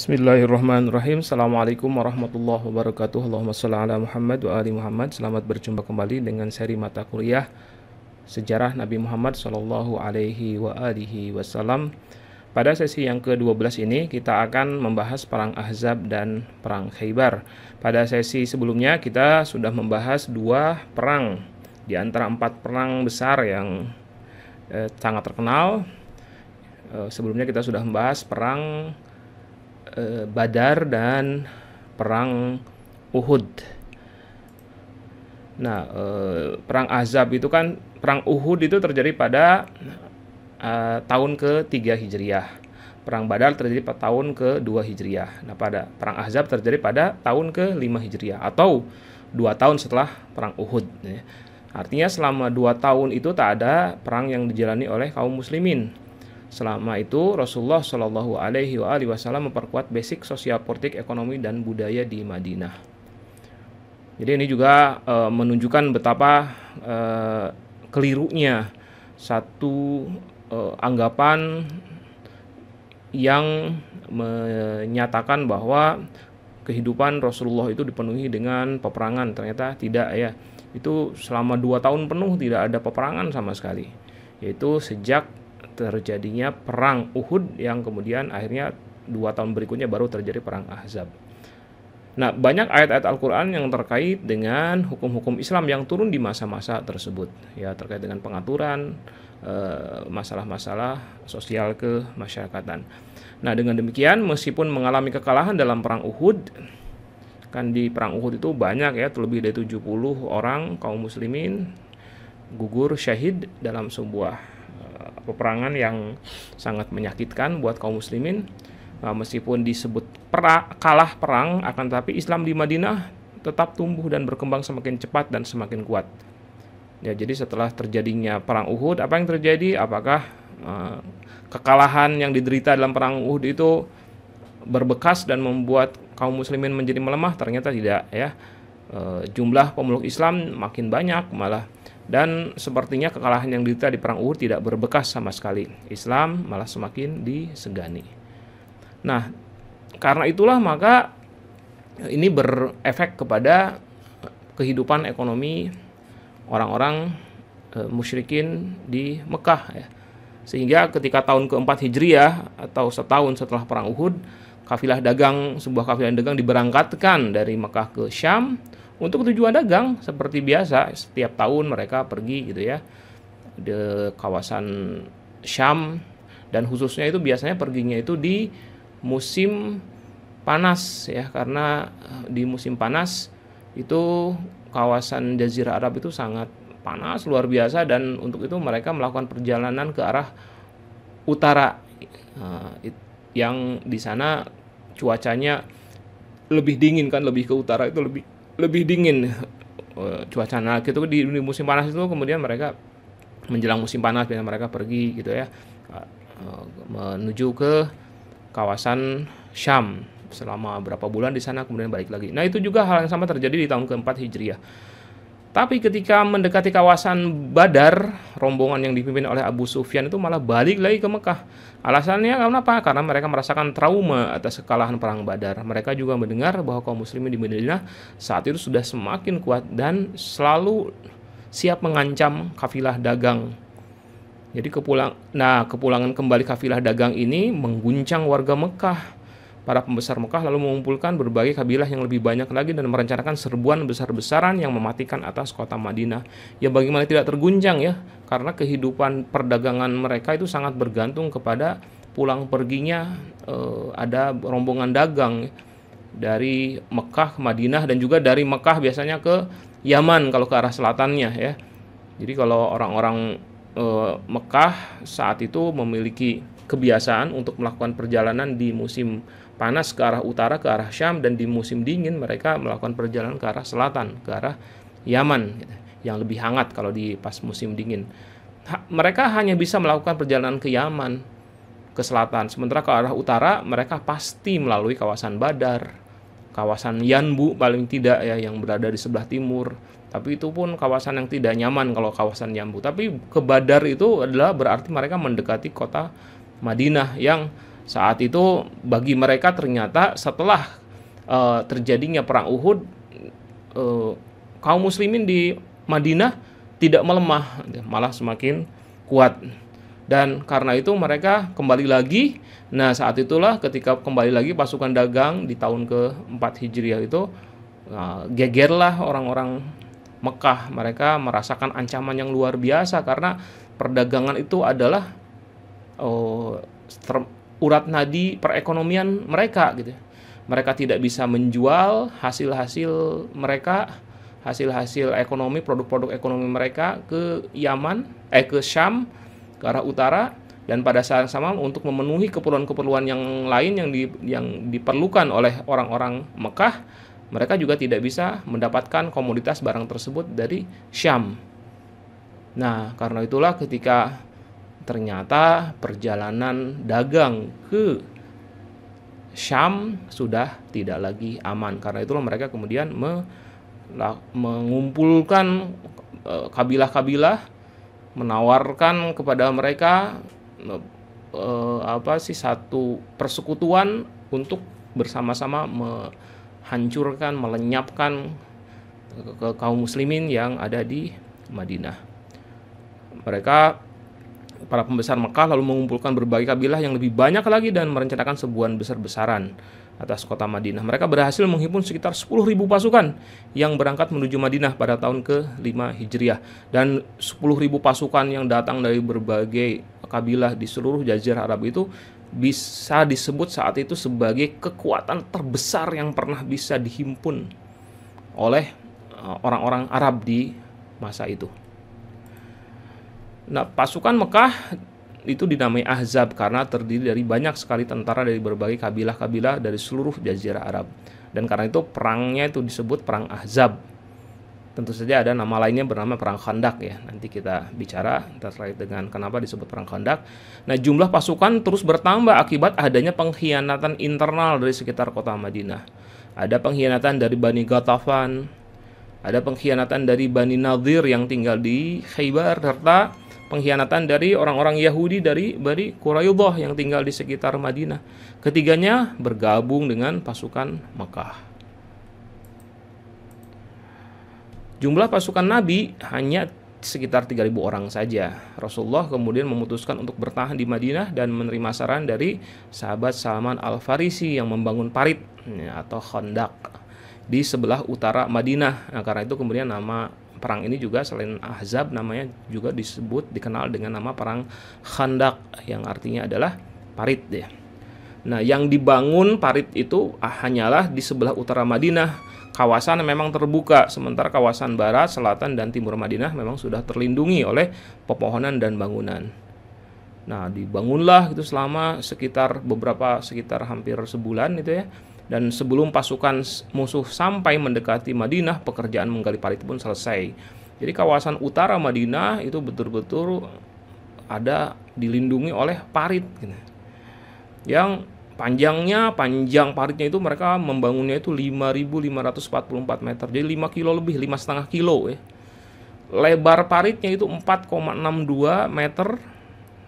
Bismillahirrahmanirrahim. Assalamualaikum warahmatullahi wabarakatuh. Allahumma sholli ala Muhammad wa ali Muhammad. Selamat berjumpa kembali dengan seri mata kuliah Sejarah Nabi Muhammad Shallallahu alaihi wa alihi wasallam. Pada sesi yang ke-12 ini kita akan membahas perang Ahzab dan perang Khaybar. Pada sesi sebelumnya kita sudah membahas dua perang di antara 4 perang besar yang sangat terkenal. Sebelumnya kita sudah membahas perang Badar dan perang Uhud. Nah, perang Ahzab itu kan, perang Uhud itu terjadi pada tahun ke-3 Hijriah. Perang Badar terjadi pada tahun ke-2 Hijriah. Nah, pada perang Ahzab terjadi pada tahun ke-5 Hijriah atau 2 tahun setelah perang Uhud. Artinya selama 2 tahun itu tak ada perang yang dijalani oleh kaum muslimin. Selama itu Rasulullah Shallallahu alaihi wasallam memperkuat basic sosial politik, ekonomi dan budaya di Madinah. Jadi ini juga menunjukkan betapa kelirunya satu anggapan yang menyatakan bahwa kehidupan Rasulullah itu dipenuhi dengan peperangan. Ternyata tidak ya. Itu selama 2 tahun penuh tidak ada peperangan sama sekali. Yaitu sejak terjadinya perang Uhud yang kemudian akhirnya 2 tahun berikutnya baru terjadi perang Ahzab. Nah, banyak ayat-ayat Al-Quran yang terkait dengan hukum-hukum Islam yang turun di masa-masa tersebut, ya, terkait dengan pengaturan masalah-masalah sosial kemasyarakatan. Nah, dengan demikian meskipun mengalami kekalahan dalam perang Uhud, kan di perang Uhud itu banyak ya, lebih dari 70 orang kaum muslimin gugur syahid dalam sebuah peperangan yang sangat menyakitkan buat kaum muslimin. Meskipun disebut kalah perang, akan tetapi Islam di Madinah tetap tumbuh dan berkembang semakin cepat dan semakin kuat. Ya, jadi setelah terjadinya perang Uhud, apa yang terjadi? Apakah kekalahan yang diderita dalam perang Uhud itu berbekas dan membuat kaum muslimin menjadi melemah? Ternyata tidak ya. Jumlah pemeluk Islam makin banyak malah. Dan sepertinya kekalahan yang diderita di perang Uhud tidak berbekas sama sekali. Islam malah semakin disegani. Nah, karena itulah maka ini berefek kepada kehidupan ekonomi orang-orang musyrikin di Mekah ya. Sehingga ketika tahun ke-4 Hijriah atau setahun setelah perang Uhud, sebuah kafilah dagang diberangkatkan dari Mekah ke Syam untuk tujuan dagang seperti biasa. Setiap tahun mereka pergi gitu ya di kawasan Syam, dan khususnya itu biasanya perginya itu di musim panas ya, karena di musim panas itu kawasan Jazirah Arab itu sangat panas luar biasa, dan untuk itu mereka melakukan perjalanan ke arah utara yang di sana cuacanya lebih dingin kan, lebih ke utara itu lebih dingin cuaca. Nah, gitu di musim panas itu kemudian mereka menjelang musim panas biasanya mereka pergi gitu ya, menuju ke kawasan Syam selama berapa bulan di sana kemudian balik lagi. Nah, itu juga hal yang sama terjadi di tahun ke-4 Hijriah. Tapi ketika mendekati kawasan Badar, rombongan yang dipimpin oleh Abu Sufyan itu malah balik lagi ke Mekah. Alasannya kenapa? Karena mereka merasakan trauma atas kekalahan perang Badar. Mereka juga mendengar bahwa kaum muslimin di Madinah saat itu sudah semakin kuat dan selalu siap mengancam kafilah dagang. Jadi kepulangan kembali kafilah dagang ini mengguncang warga Mekah. Para pembesar Mekah lalu mengumpulkan berbagai kabilah yang lebih banyak lagi dan merencanakan serbuan besar-besaran yang mematikan atas kota Madinah. Ya, bagaimana tidak terguncang ya, karena kehidupan perdagangan mereka itu sangat bergantung kepada pulang perginya ada rombongan dagang dari Mekah ke Madinah, dan juga dari Mekah biasanya ke Yaman kalau ke arah selatannya ya. Jadi kalau orang-orang Mekah saat itu memiliki kebiasaan untuk melakukan perjalanan di musim panas ke arah utara, ke arah Syam, dan di musim dingin mereka melakukan perjalanan ke arah selatan, ke arah Yaman gitu, yang lebih hangat kalau di pas musim dingin. Mereka hanya bisa melakukan perjalanan ke Yaman, ke selatan, sementara ke arah utara mereka pasti melalui kawasan Badar, kawasan Yanbu paling tidak ya, yang berada di sebelah timur. Tapi itu pun kawasan yang tidak nyaman kalau kawasan Yanbu. Tapi ke Badar itu adalah berarti mereka mendekati kota Madinah yang Saat itu bagi mereka ternyata setelah terjadinya perang Uhud, kaum muslimin di Madinah tidak melemah, malah semakin kuat. Dan karena itu mereka kembali lagi. Nah, saat itulah ketika kembali lagi pasukan dagang di tahun ke-4 Hijriah itu, gegerlah orang-orang Mekah. Mereka merasakan ancaman yang luar biasa karena perdagangan itu adalah urat nadi perekonomian mereka gitu. Mereka tidak bisa menjual hasil-hasil mereka, hasil-hasil ekonomi, produk-produk ekonomi mereka ke ke Syam, ke arah utara, dan pada saat sama untuk memenuhi keperluan-keperluan yang lain yang diperlukan oleh orang-orang Mekah, mereka juga tidak bisa mendapatkan komoditas barang tersebut dari Syam. Nah, karena itulah ketika ternyata perjalanan dagang ke Syam sudah tidak lagi aman. Karena itulah mereka kemudian mengumpulkan kabilah-kabilah, menawarkan kepada mereka satu persekutuan untuk bersama-sama menghancurkan, melenyapkan kaum muslimin yang ada di Madinah. Para pembesar Mekah lalu mengumpulkan berbagai kabilah yang lebih banyak lagi dan merencanakan sebuah besar-besaran atas kota Madinah. Mereka berhasil menghimpun sekitar 10.000 pasukan yang berangkat menuju Madinah pada tahun ke-5 Hijriah. Dan 10.000 pasukan yang datang dari berbagai kabilah di seluruh Jazirah Arab itu bisa disebut saat itu sebagai kekuatan terbesar yang pernah bisa dihimpun oleh orang-orang Arab di masa itu. Nah, pasukan Mekah itu dinamai Ahzab karena terdiri dari banyak sekali tentara dari berbagai kabilah-kabilah dari seluruh Jazirah Arab. Dan karena itu perangnya itu disebut Perang Ahzab. Tentu saja ada nama lainnya bernama Perang Khandak ya. Nanti kita bicara terkait dengan kenapa disebut Perang Khandak. Nah, jumlah pasukan terus bertambah akibat adanya pengkhianatan internal dari sekitar kota Madinah. Ada pengkhianatan dari Bani Ghatafan, ada pengkhianatan dari Bani Nadir yang tinggal di Khaybar, serta pengkhianatan dari orang-orang Yahudi dari Bani Quraidah yang tinggal di sekitar Madinah. Ketiganya bergabung dengan pasukan Mekah. Jumlah pasukan Nabi hanya sekitar 3.000 orang saja. Rasulullah kemudian memutuskan untuk bertahan di Madinah dan menerima saran dari sahabat Salman Al-Farisi yang membangun parit atau Khandak di sebelah utara Madinah. Nah, karena itu kemudian nama perang ini juga selain Ahzab namanya juga dikenal dengan nama Perang Khandak yang artinya adalah parit ya. Nah, yang dibangun parit itu hanyalah di sebelah utara Madinah. Kawasan memang terbuka, sementara kawasan barat, selatan, dan timur Madinah memang sudah terlindungi oleh pepohonan dan bangunan. Nah, dibangunlah itu selama sekitar hampir sebulan itu ya. Dan sebelum pasukan musuh sampai mendekati Madinah, pekerjaan menggali parit pun selesai. Jadi kawasan utara Madinah itu betul-betul dilindungi oleh parit gitu. Yang panjang paritnya itu mereka membangunnya itu 5.544 meter. Jadi 5 kilo lebih, 5,5 kilo ya. Lebar paritnya itu 4,62 meter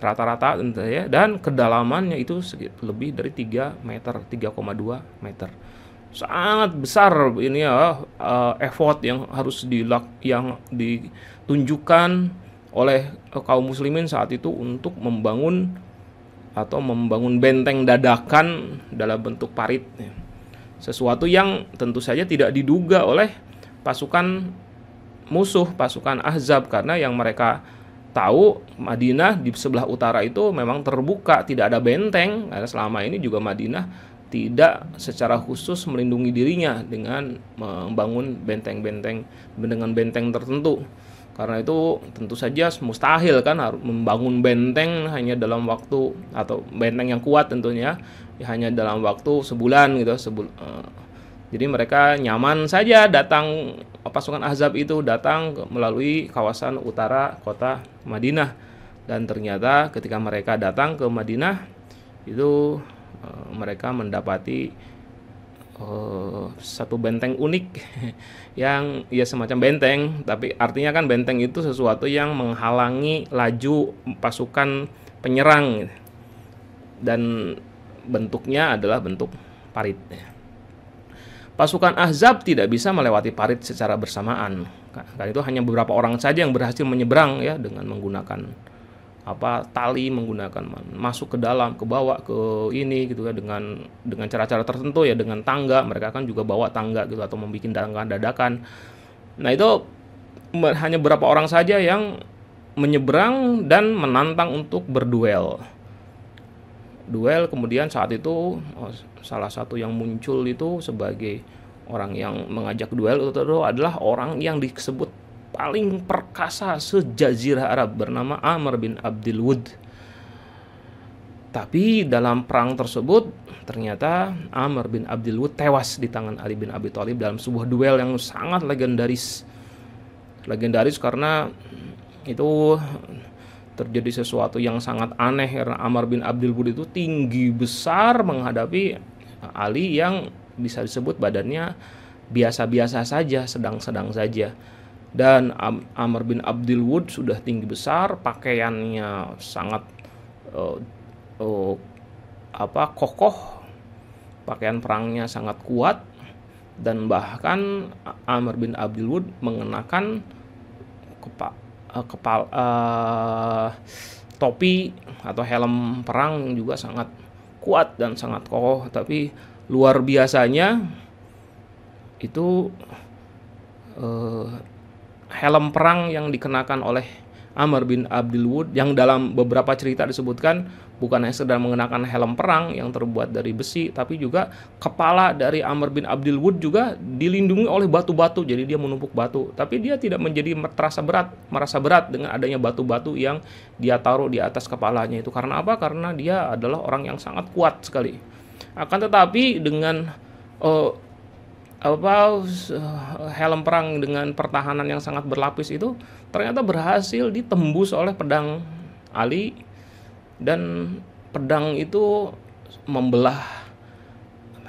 rata-rata ya, dan kedalamannya itu lebih dari 3 meter, 3,2 meter. Sangat besar ini ya, effort yang harus ditunjukkan oleh kaum muslimin saat itu untuk membangun benteng dadakan dalam bentuk parit. Sesuatu yang tentu saja tidak diduga oleh pasukan musuh, pasukan Ahzab, karena yang mereka tahu Madinah di sebelah utara itu memang terbuka, tidak ada benteng. Karena selama ini juga Madinah tidak secara khusus melindungi dirinya dengan membangun benteng-benteng dengan benteng tertentu. Karena itu tentu saja mustahil kan harus membangun benteng hanya dalam waktu, atau benteng yang kuat tentunya ya, hanya dalam waktu sebulan gitu. Jadi mereka nyaman saja datang, pasukan Ahzab itu datang melalui kawasan utara kota Madinah. Dan ternyata ketika mereka datang ke Madinah itu mereka mendapati satu benteng unik yang ya semacam benteng, tapi artinya kan benteng itu sesuatu yang menghalangi laju pasukan penyerang. Dan bentuknya adalah bentuk parit. Pasukan Ahzab tidak bisa melewati parit secara bersamaan. Karena itu hanya beberapa orang saja yang berhasil menyeberang ya dengan menggunakan tali, menggunakan masuk ke dalam, ke bawah, ke ini gitu ya, dengan cara-cara tertentu ya, dengan tangga. Mereka kan juga bawa tangga gitu atau membuat tangga dadakan. Nah, itu hanya beberapa orang saja yang menyeberang dan menantang untuk berduel. Kemudian saat itu salah satu yang muncul itu sebagai orang yang mengajak duel itu adalah orang yang disebut paling perkasa sejazirah Arab bernama Amr bin Abdul Wud. Tapi dalam perang tersebut ternyata Amr bin Abdul Wud tewas di tangan Ali bin Abi Thalib dalam sebuah duel yang sangat legendaris karena itu terjadi sesuatu yang sangat aneh karena Amr bin Abdul Wud itu tinggi besar menghadapi Ali yang bisa disebut badannya biasa-biasa saja, sedang-sedang saja. Dan Amr bin Abdul Wud sudah tinggi besar, pakaiannya sangat kokoh, pakaian perangnya sangat kuat, dan bahkan Amr bin Abdul Wud mengenakan topi atau helm perang juga sangat kuat dan sangat kokoh. Tapi luar biasanya itu helm perang yang dikenakan oleh Amr bin Abdul Wud yang dalam beberapa cerita disebutkan bukan hanya sedang mengenakan helm perang yang terbuat dari besi, tapi juga kepala dari Amr bin Abdul Wud juga dilindungi oleh batu-batu, jadi dia menumpuk batu, tapi dia tidak merasa berat dengan adanya batu-batu yang dia taruh di atas kepalanya itu. Karena apa? Karena dia adalah orang yang sangat kuat sekali. Akan tetapi dengan helm perang dengan pertahanan yang sangat berlapis itu ternyata berhasil ditembus oleh pedang Ali, dan pedang itu membelah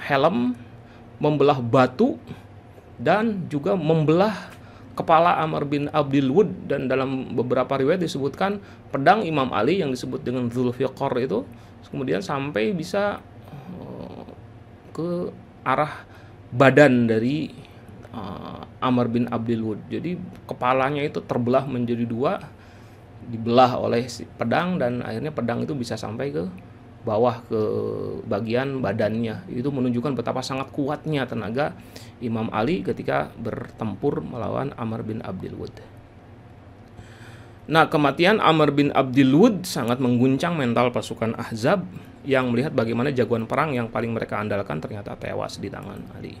helm, membelah batu, dan juga membelah kepala Amr bin Abdul Wud. Dan dalam beberapa riwayat disebutkan pedang Imam Ali yang disebut dengan Dzulfiqar itu kemudian sampai bisa ke arah badan dari Amr bin Abdul Wud. Jadi kepalanya itu terbelah menjadi dua, dibelah oleh si pedang, dan akhirnya pedang itu bisa sampai ke bawah, ke bagian badannya. Itu menunjukkan betapa sangat kuatnya tenaga Imam Ali ketika bertempur melawan Amr bin Abdul Wud. Nah, kematian Amr bin Abdul Wud sangat mengguncang mental pasukan Ahzab yang melihat bagaimana jagoan perang yang paling mereka andalkan ternyata tewas di tangan Ali.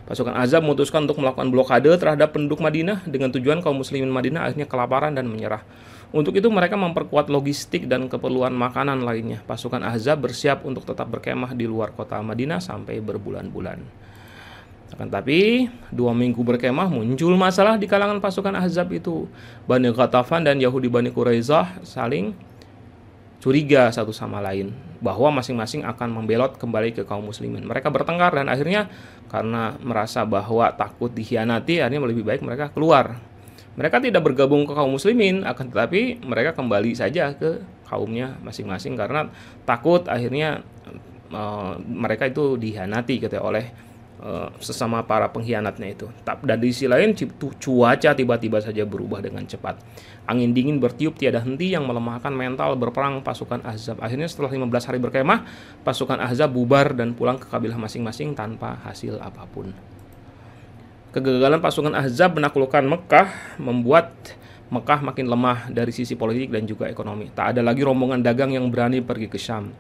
Pasukan Ahzab memutuskan untuk melakukan blokade terhadap penduduk Madinah dengan tujuan kaum muslimin Madinah akhirnya kelaparan dan menyerah. Untuk itu mereka memperkuat logistik dan keperluan makanan lainnya. Pasukan Ahzab bersiap untuk tetap berkemah di luar kota Madinah sampai berbulan-bulan. Akan tapi 2 minggu berkemah muncul masalah di kalangan pasukan Ahzab itu. Bani Ghatafan dan Yahudi Bani Quraizah saling curiga satu sama lain bahwa masing-masing akan membelot kembali ke kaum muslimin. Mereka bertengkar dan akhirnya karena merasa bahwa takut dikhianati, akhirnya lebih baik mereka keluar. Mereka tidak bergabung ke kaum muslimin, akan tetapi mereka kembali saja ke kaumnya masing-masing karena takut akhirnya mereka itu dikhianati gitu oleh sesama para pengkhianatnya itu. Dan di sisi lain cuaca tiba-tiba saja berubah dengan cepat. Angin dingin bertiup tiada henti yang melemahkan mental berperang pasukan Ahzab. Akhirnya setelah 15 hari berkemah, pasukan Ahzab bubar dan pulang ke kabilah masing-masing tanpa hasil apapun. Kegagalan pasukan Ahzab menaklukkan Mekah membuat Mekah makin lemah dari sisi politik dan juga ekonomi. Tak ada lagi rombongan dagang yang berani pergi ke Syam.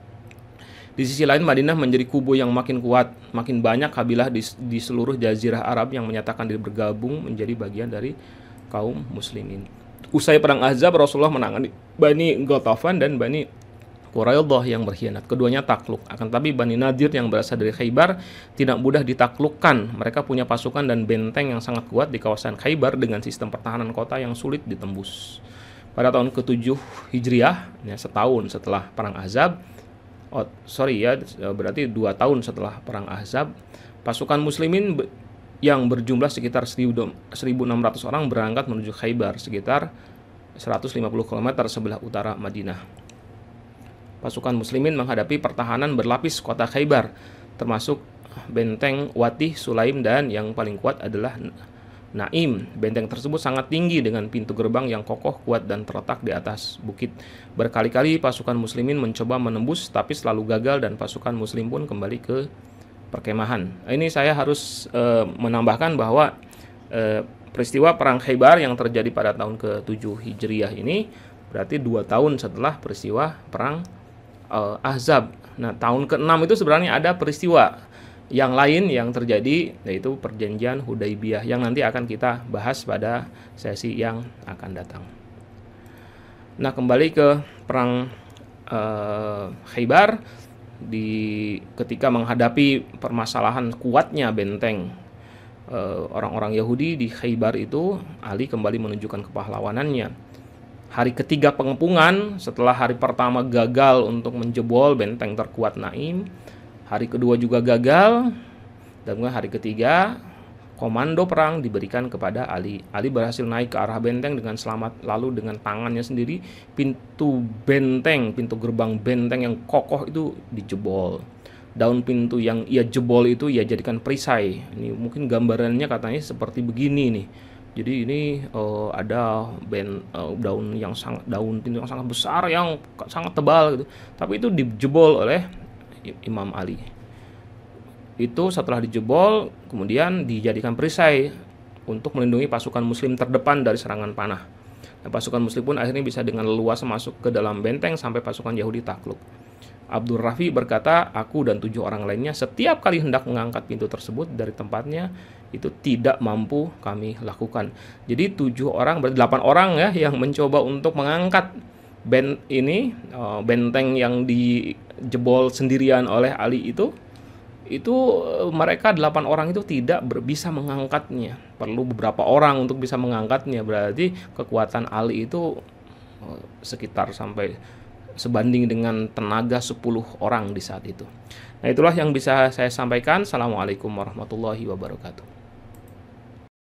Di sisi lain Madinah menjadi kubu yang makin kuat. Makin banyak kabilah di seluruh jazirah Arab yang menyatakan diri bergabung menjadi bagian dari kaum muslimin. Usai perang Ahzab, Rasulullah menangani Bani Ghatafan dan Bani Quraidah yang berkhianat. Keduanya takluk. Akan tapi Bani Nadir yang berasal dari Khaybar tidak mudah ditaklukkan. Mereka punya pasukan dan benteng yang sangat kuat di kawasan Khaybar dengan sistem pertahanan kota yang sulit ditembus. Pada tahun ke-7 Hijriah, setahun setelah perang Ahzab, berarti 2 tahun setelah perang Ahzab, pasukan muslimin yang berjumlah sekitar 1.600 orang berangkat menuju Khaybar, sekitar 150 km sebelah utara Madinah. pasukan muslimin menghadapi pertahanan berlapis kota Khaybar, termasuk benteng Watih, Sulaim, dan yang paling kuat adalah Naim. Benteng tersebut sangat tinggi dengan pintu gerbang yang kokoh, kuat, dan terletak di atas bukit. Berkali-kali pasukan muslimin mencoba menembus, tapi selalu gagal dan pasukan muslim pun kembali ke perkemahan. Ini saya harus menambahkan bahwa peristiwa perang Khaybar yang terjadi pada tahun ke-7 Hijriah ini berarti 2 tahun setelah peristiwa perang Ahzab. Nah, tahun ke-6 itu sebenarnya ada peristiwa yang lain yang terjadi, yaitu perjanjian Hudaibiyah yang nanti akan kita bahas pada sesi yang akan datang. Nah, kembali ke perang Khaybar, ketika menghadapi permasalahan kuatnya benteng orang-orang Yahudi di Khaybar itu, Ali kembali menunjukkan kepahlawanannya. Hari ketiga pengepungan, setelah hari pertama gagal untuk menjebol benteng terkuat Naim, hari kedua juga gagal, dan kemudian hari ketiga komando perang diberikan kepada Ali. Ali berhasil naik ke arah benteng dengan selamat, lalu dengan tangannya sendiri pintu gerbang benteng yang kokoh itu dijebol. Daun pintu yang ia jebol itu ia jadikan perisai. Ini mungkin gambarannya katanya seperti begini nih. Jadi ini ada daun pintu yang sangat besar, yang sangat tebal gitu. Tapi itu dijebol oleh Imam Ali. Itu setelah dijebol kemudian dijadikan perisai untuk melindungi pasukan muslim terdepan dari serangan panah. Dan pasukan muslim pun akhirnya bisa dengan leluasa masuk ke dalam benteng sampai pasukan Yahudi takluk. Abdul Rafi berkata, aku dan 7 orang lainnya setiap kali hendak mengangkat pintu tersebut dari tempatnya, itu tidak mampu kami lakukan. Jadi 7 orang, berarti 8 orang ya yang mencoba untuk mengangkat benteng yang dijebol sendirian oleh Ali itu mereka 8 orang itu tidak bisa mengangkatnya. Perlu beberapa orang untuk bisa mengangkatnya. Berarti kekuatan Ali itu sekitar sampai sebanding dengan tenaga 10 orang di saat itu. Nah, itulah yang bisa saya sampaikan. Assalamualaikum warahmatullahi wabarakatuh.